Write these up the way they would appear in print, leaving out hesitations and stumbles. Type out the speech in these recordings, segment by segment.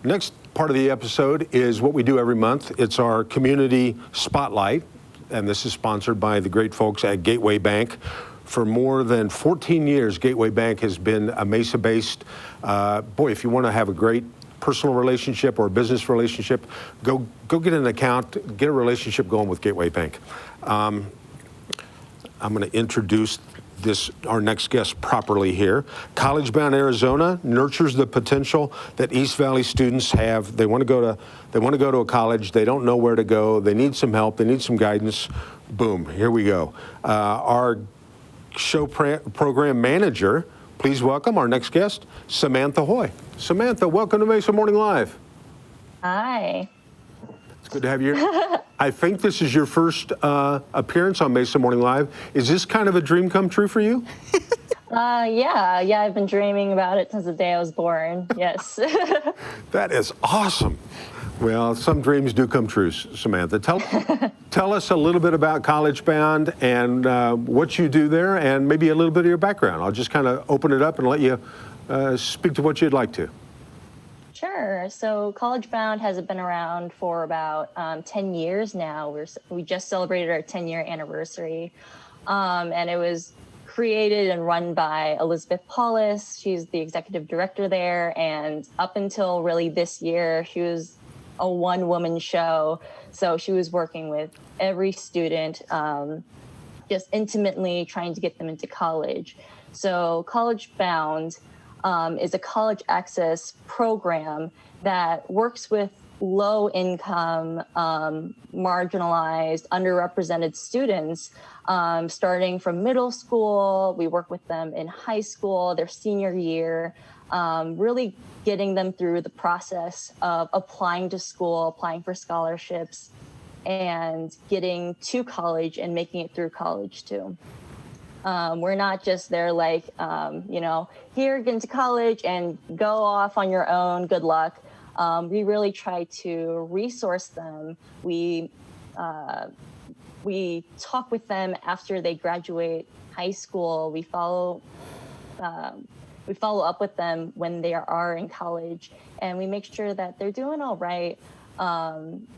Next part of the episode is what we do every month. It's our community spotlight, and this is sponsored by the great folks at Gateway Bank. For more than 14 years, Gateway Bank has been a Mesa-based, if you want to have a great personal relationship or a business relationship, go get an account, get a relationship going with Gateway Bank. I'm going to introduce our next guest properly here. College Bound Arizona nurtures the potential that East Valley students have. They want to go to a college. They don't know where to go. They need some help. They need some guidance. Boom, here we go. Our show program manager, please welcome our next guest, Samantha Hui. Samantha, welcome to Mesa Morning Live. Hi. It's good to have you here. I think this is your first appearance on Mesa Morning Live. Is this kind of a dream come true for you? Yeah, I've been dreaming about it since the day I was born, yes. That is awesome. Well, some dreams do come true, Samantha. Tell us a little bit about College Bound and what you do there, and maybe a little bit of your background. I'll just kind of open it up and let you speak to what you'd like to. Sure. So College Bound has been around for about 10 years now. We just celebrated our 10-year anniversary, and it was created and run by Elizabeth Paulus. She's the executive director there, and up until really this year, she was a one-woman show. So she was working with every student, just intimately trying to get them into college. So College Bound is a college access program that works with low-income, marginalized, underrepresented students, starting from middle school. We work with them in high school, their senior year, really getting them through the process of applying to school, applying for scholarships, and getting to college and making it through college too. We're not just there like, here, get into college and go off on your own, good luck. We really try to resource them. We talk with them after they graduate high school. We follow up with them when they are in college, and we make sure that they're doing all right.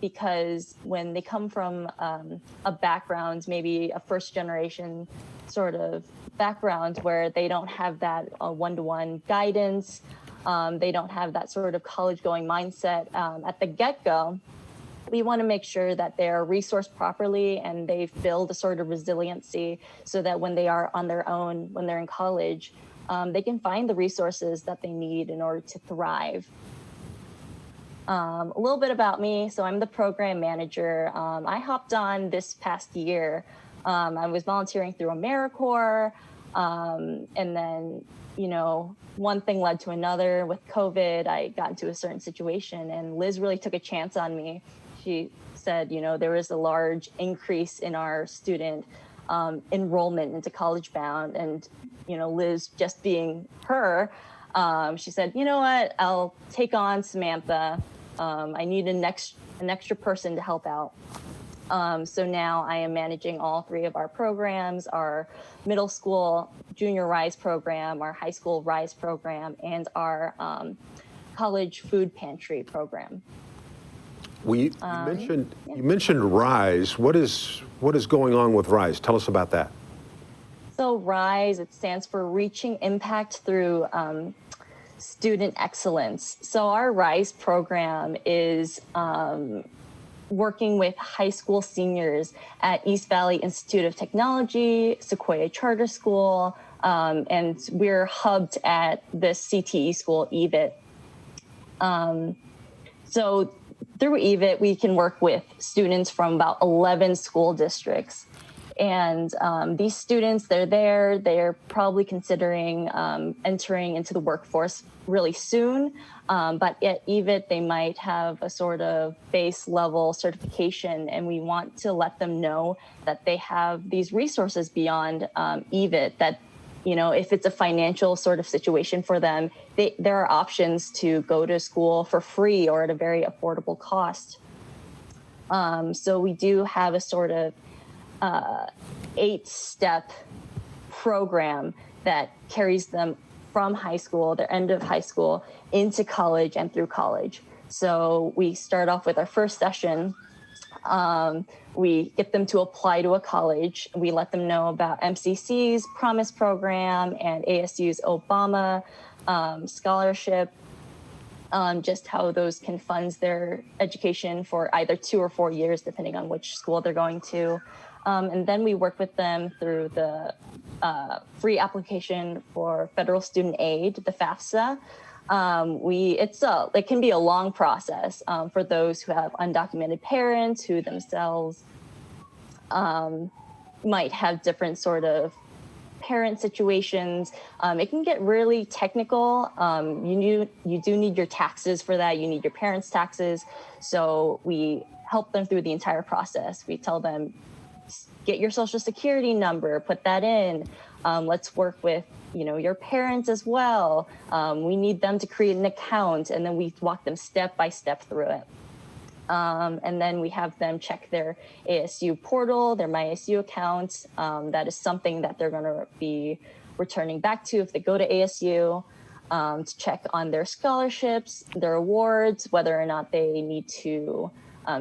Because when they come from a background, maybe a first generation sort of background where they don't have that one-to-one guidance, they don't have that sort of college going mindset at the get-go, we want to make sure that they're resourced properly and they build a sort of resiliency so that when they are on their own, when they're in college, they can find the resources that they need in order to thrive. A little bit about me. So I'm the program manager. I hopped on this past year. I was volunteering through AmeriCorps. And then, one thing led to another. With COVID, I got into a certain situation, and Liz really took a chance on me. She said, there was a large increase in our student enrollment into College Bound. And, Liz, just being her, she said, you know what, I'll take on Samantha. I need an extra person to help out. So now I am managing all three of our programs, our middle school junior RISE program, our high school RISE program, and our college food pantry program. You mentioned RISE. What is going on with RISE? Tell us about that. So RISE, it stands for Reaching Impact Through Student Excellence. So our RISE program is working with high school seniors at East Valley Institute of Technology, Sequoia Charter School, and we're hubbed at the CTE school, EVIT. So through EVIT, we can work with students from about 11 school districts. And these students, they're probably considering entering into the workforce really soon. But at EVIT, they might have a sort of base level certification, and we want to let them know that they have these resources beyond EVIT, that, if it's a financial sort of situation for them, there are options to go to school for free or at a very affordable cost. So we do have a sort of 8-step program that carries them from high school, their end of high school, into college and through college. So we start off with our first session. We get them to apply to a college. We let them know about MCC's Promise Program and ASU's Obama scholarship, just how those can fund their education for either 2 or 4 years, depending on which school they're going to. And then we work with them through the free application for federal student aid, the FAFSA. It can be a long process for those who have undocumented parents who themselves might have different sort of parent situations. It can get really technical. You do need your taxes for that. You need your parents' taxes. So we help them through the entire process. We tell them, get your social security number, put that in. Let's work with your parents as well. We need them to create an account, and then we walk them step by step through it. And then we have them check their ASU portal, their MyASU account. That is something that they're going to be returning back to if they go to ASU, to check on their scholarships, their awards, whether or not they need to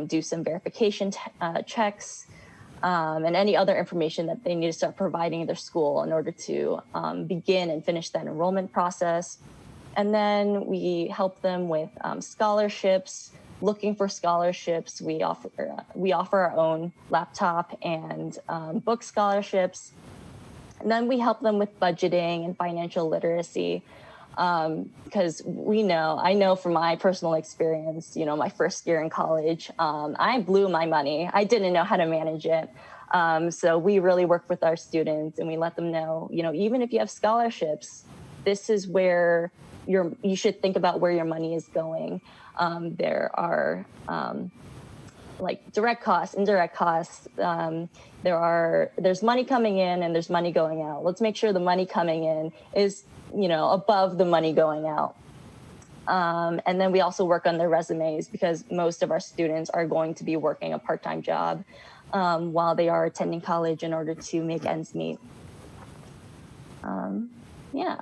do some verification checks, and any other information that they need to start providing their school in order to begin and finish that enrollment process. And then we help them with scholarships. Looking for scholarships, we offer our own laptop and book scholarships. And then we help them with budgeting and financial literacy, because I know from my personal experience, my first year in college, I blew my money. I didn't know how to manage it. So we really work with our students, and we let them know, even if you have scholarships, this is where you should think about where your money is going. There are like direct costs, indirect costs. There's money coming in and there's money going out. Let's make sure the money coming in is, above the money going out. And then we also work on their resumes, because most of our students are going to be working a part-time job while they are attending college in order to make ends meet. Yeah.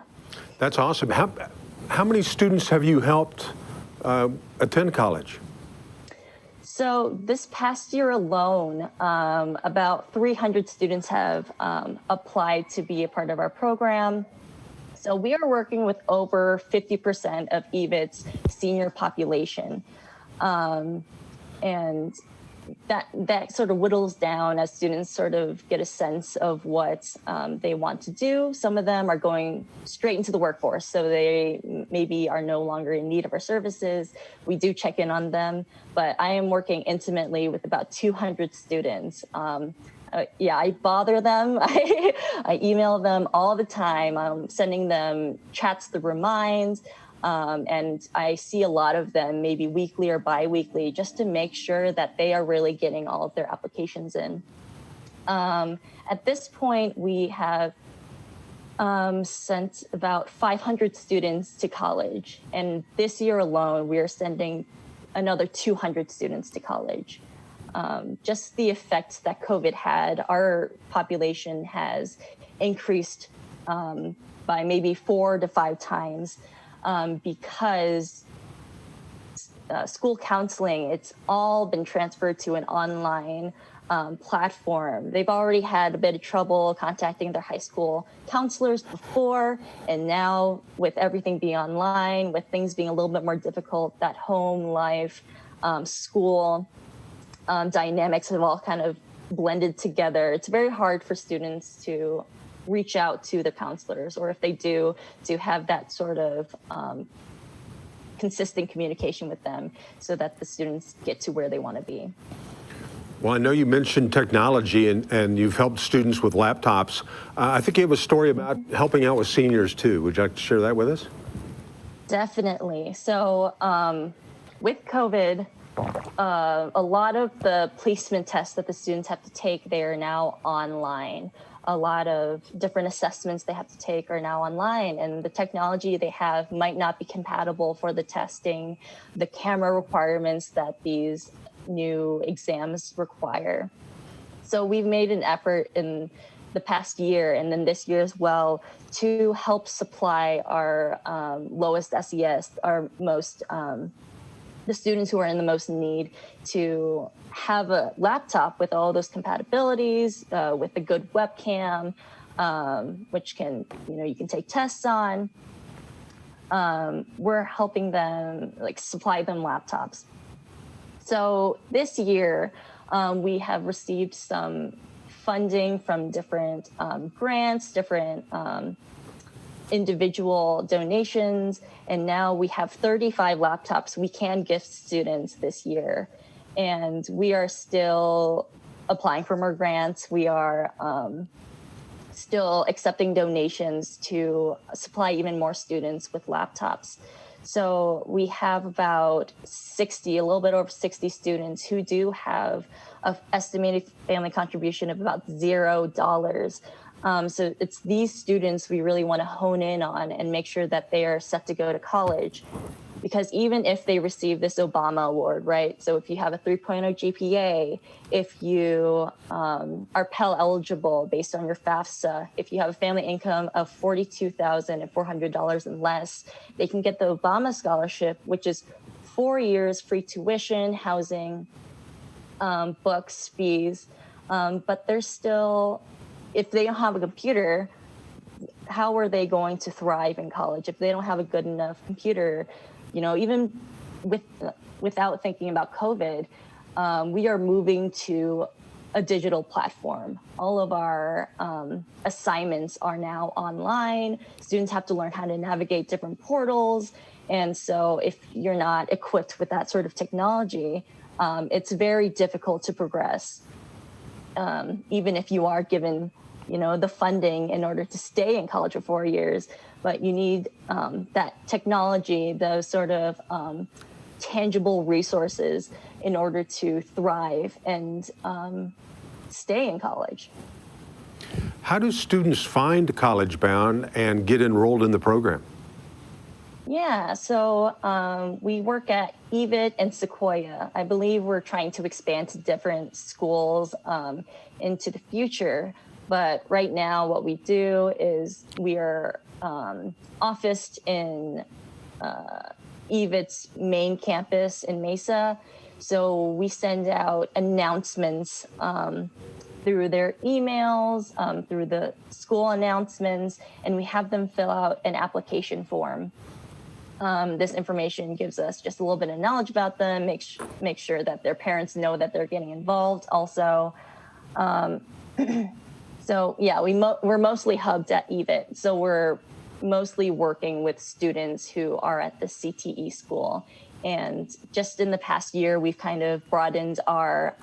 That's awesome. How many students have you helped attend college? So this past year alone, about 300 students have applied to be a part of our program. So we are working with over 50% of EVIT's senior population. And that sort of whittles down as students sort of get a sense of what they want to do. Some of them are going straight into the workforce, so they maybe are no longer in need of our services. We do check in on them, but I am working intimately with about 200 students. I bother them. I email them all the time. I'm sending them chats to remind. And I see a lot of them maybe weekly or bi-weekly, just to make sure that they are really getting all of their applications in. At this point, we have sent about 500 students to college. And this year alone, we are sending another 200 students to college. Just the effects that COVID had, our population has increased by maybe 4 to 5 times. Because school counseling, it's all been transferred to an online platform. They've already had a bit of trouble contacting their high school counselors before, and now with everything being online, with things being a little bit more difficult, that home life, school dynamics have all kind of blended together. It's very hard for students to reach out to the counselors, or if they do, to have that sort of consistent communication with them so that the students get to where they want to be. Well, I know you mentioned technology and you've helped students with laptops. I think you have a story about helping out with seniors too. Would you like to share that with us? Definitely. So with COVID, a lot of the placement tests that the students have to take, they are now online. A lot of different assessments they have to take are now online, and the technology they have might not be compatible for the testing, the camera requirements that these new exams require. So we've made an effort in the past year, and then this year as well, to help supply our lowest SES, our most the students who are in the most need to have a laptop with all those compatibilities, with a good webcam, which can, you can take tests on. We're helping them, like, supply them laptops. So this year, we have received some funding from different grants, different individual donations, and now we have 35 laptops we can gift students this year. And we are still applying for more grants. We are still accepting donations to supply even more students with laptops. So we have about 60, a little bit over 60 students who do have an estimated family contribution of about $0. So it's these students we really want to hone in on and make sure that they are set to go to college. Because even if they receive this Obama award, right? So if you have a 3.0 GPA, if you are Pell eligible based on your FAFSA, if you have a family income of $42,400 and less, they can get the Obama scholarship, which is 4 years free tuition, housing, books, fees. But they're still, if they don't have a computer, how are they going to thrive in college? If they don't have a good enough computer, even without thinking about COVID, we are moving to a digital platform. All of our assignments are now online. Students have to learn how to navigate different portals. And so if you're not equipped with that sort of technology, it's very difficult to progress, even if you are given the funding in order to stay in college for 4 years. But you need that technology, those sort of tangible resources in order to thrive and stay in college. How do students find College Bound and get enrolled in the program? Yeah, so we work at EVIT and Sequoia. I believe we're trying to expand to different schools into the future. But right now, what we do is we are officed in EVIT's main campus in Mesa. So we send out announcements through their emails, through the school announcements, and we have them fill out an application form. This information gives us just a little bit of knowledge about them, make sure that their parents know that they're getting involved also. So yeah, we're mostly hubbed at EVIT. So we're mostly working with students who are at the CTE school. And just in the past year, we've kind of broadened our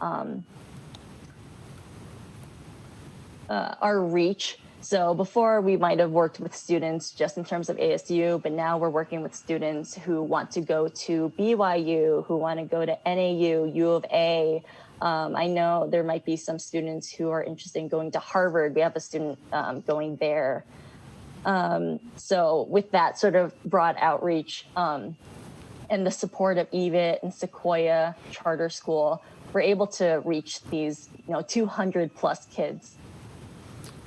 reach. So before we might have worked with students just in terms of ASU, but now we're working with students who want to go to BYU, who want to go to NAU, U of A. I know there might be some students who are interested in going to Harvard. We have a student going there. So with that sort of broad outreach and the support of EVIT and Sequoia Charter School, we're able to reach these 200 plus kids.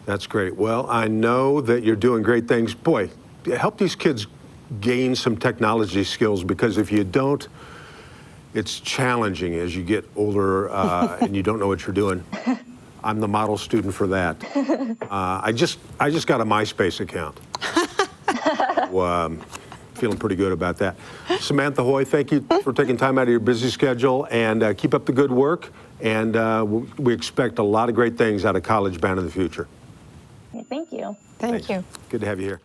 That's great. Well, I know that you're doing great things. Boy, help these kids gain some technology skills, because if you don't, it's challenging as you get older and you don't know what you're doing. I'm the model student for that. I just got a MySpace account. So, feeling pretty good about that. Samantha Hui, thank you for taking time out of your busy schedule, and keep up the good work. And we expect a lot of great things out of College Bound in the future. Thank you. Thank you. Good to have you here.